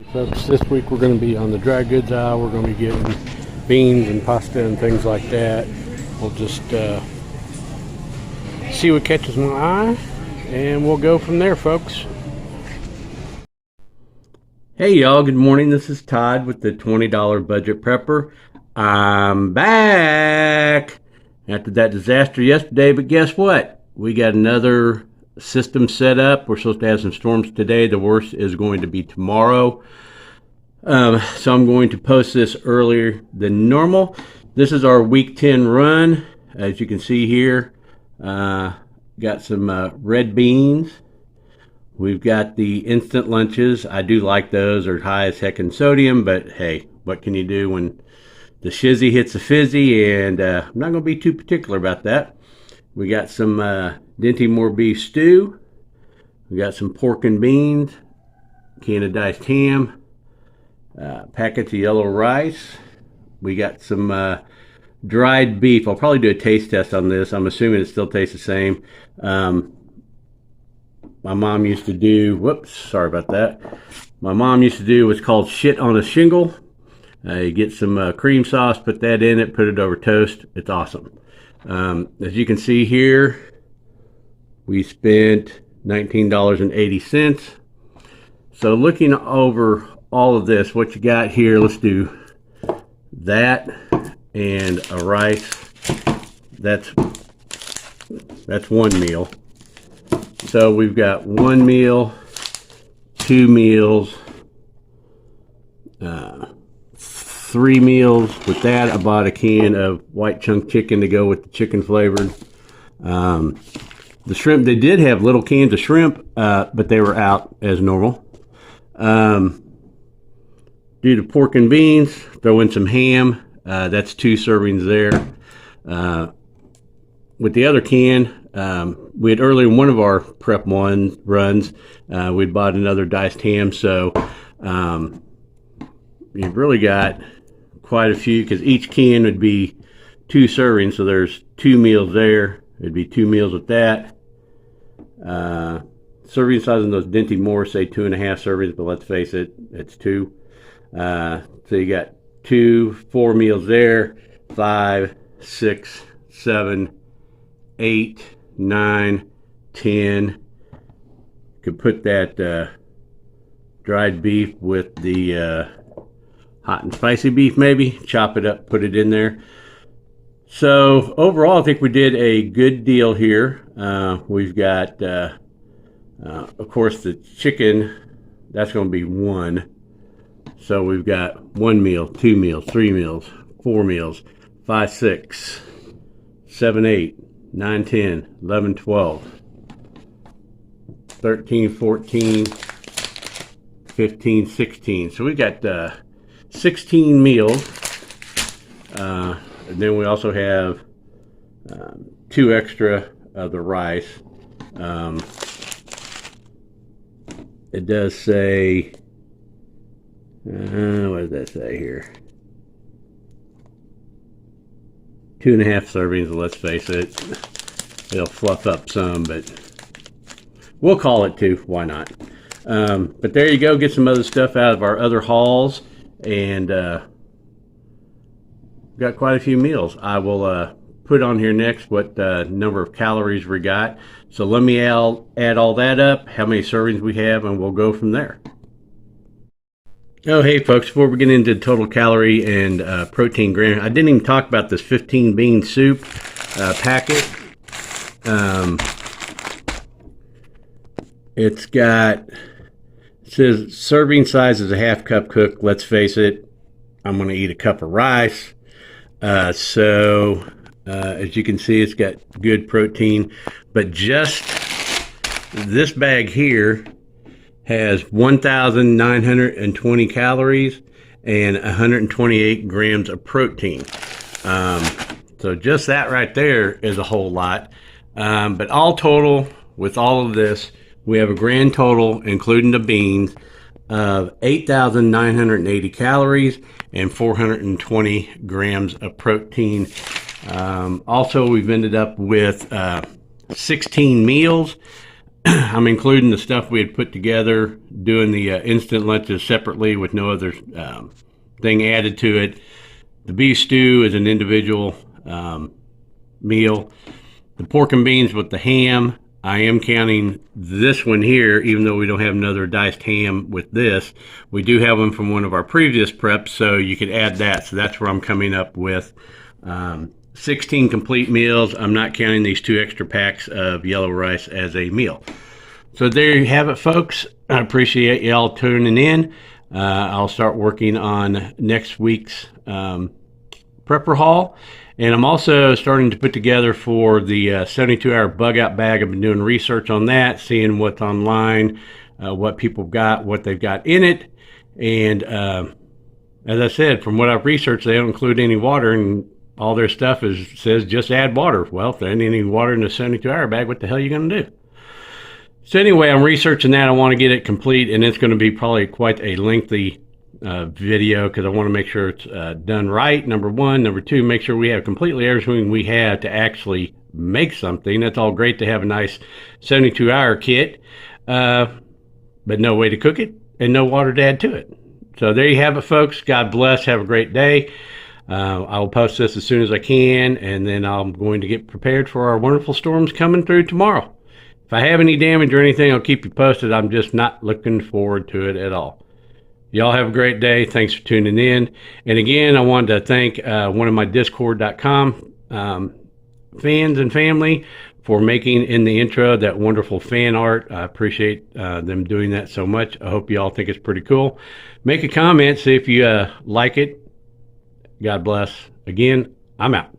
Folks, this week we're going to be on the dry goods aisle. We're going to be getting beans and pasta and things like that. We'll just see what catches my eye, and we'll go from there, folks. Hey y'all, good morning. This is Todd with the $20 Budget Prepper. I'm back after that disaster yesterday, but guess what? We got another system set up. We're supposed to have some storms today. The worst is going to be tomorrow. So I'm going to post this earlier than normal. This is our week 10 run. As you can see here, got some red beans. We've got the instant lunches. I do like those. They're high as heck in sodium, but hey, what can you do when the shizzy hits the fizzy? And I'm not going to be too particular about that. We got some Dinty Moore beef stew. We got some pork and beans, can of diced ham, packets of yellow rice. We got some dried beef. I'll probably do a taste test on this. I'm assuming it still tastes the same. My mom used to do, whoops, sorry about that. My mom used to do what's called shit on a shingle. You get some cream sauce, put that in it, put it over toast. It's awesome. As you can see here, we spent $19.80. So looking over all of this, what you got here, let's do that and a rice. That's one meal. So we've got one meal, two meals, three meals. With that, I bought a can of white chunk chicken to go with the chicken flavored. The shrimp, they did have little cans of shrimp, but they were out as normal. Do the pork and beans, throw in some ham. That's 2 servings there. With the other can, we had earlier in one of our prep runs, we'd bought another diced ham. So you've really got quite a few, because each can would be 2 servings. So there's 2 meals there. It'd be 2 meals with that. Serving size in those Dinty Moore say 2.5 servings, but let's face it, it's 2. So you got 4 meals there, 5, 6, 7, 8, 9, 10. Could put that dried beef with the hot and spicy beef, maybe chop it up, put it in there. So overall, I think we did a good deal here. We've got, of course, the chicken. That's going to be 1. So we've got 1 meal, 2 meals, 3 meals, 4 meals, 5, 6, 7, 8, 9, 10, 11, 12, 13, 14, 15, 16. So we got 16 meals. And then we also have 2 extra of the rice. It does say, what does that say here? 2.5 servings, let's face it. It'll fluff up some, but we'll call it 2. Why not? But there you go. Get some other stuff out of our other hauls, and got quite a few meals. I will put on here next what number of calories we got. So let me add all that up, how many servings we have, and we'll go from there. Oh, hey folks, before we get into total calorie and protein gram, I didn't even talk about this 15 bean soup packet. It says serving size is a 1/2 cup cooked. Let's face it, I'm going to eat a cup of rice. So as you can see, it's got good protein, but just this bag here has 1,920 calories and 128 grams of protein. So just that right there is a whole lot. But all total, with all of this, we have a grand total, including the beans, of 8,980 calories and 420 grams of protein. Also, we've ended up with 16 meals. I'm including the stuff we had put together, doing the instant lunches separately with no other thing added to it. The beef stew is an individual meal. The pork and beans with the ham, I am counting this one here, even though we don't have another diced ham with this. We do have one from one of our previous preps, so you could add that. So that's where I'm coming up with 16 complete meals. I'm not counting these 2 extra packs of yellow rice as a meal. So there you have it, folks. I appreciate y'all tuning in. I'll start working on next week's prepper haul. And I'm also starting to put together for the 72-hour bug out bag. I've been doing research on that, seeing what's online, what people got, what they've got in it. And as I said, from what I've researched, they don't include any water, and all their stuff says just add water. Well, if there ain't any water in the 72-hour bag, what the hell are you going to do? So anyway, I'm researching that. I want to get it complete, and it's going to be probably quite a lengthy video because I want to make sure it's done right, number one. Number two, make sure we have completely everything we have to actually make something. That's all great to have a nice 72-hour kit, but no way to cook it and no water to add to it. So there you have it, folks. God bless. Have a great day. I'll post this as soon as I can, and then I'm going to get prepared for our wonderful storms coming through tomorrow. If I have any damage or anything, I'll keep you posted. I'm just not looking forward to it at all. Y'all have a great day. Thanks for tuning in. And again, I wanted to thank one of my discord.com fans and family for making in the intro that wonderful fan art. I appreciate them doing that so much. I hope you all think it's pretty cool. Make a comment, see if you like it. God bless. Again, I'm out.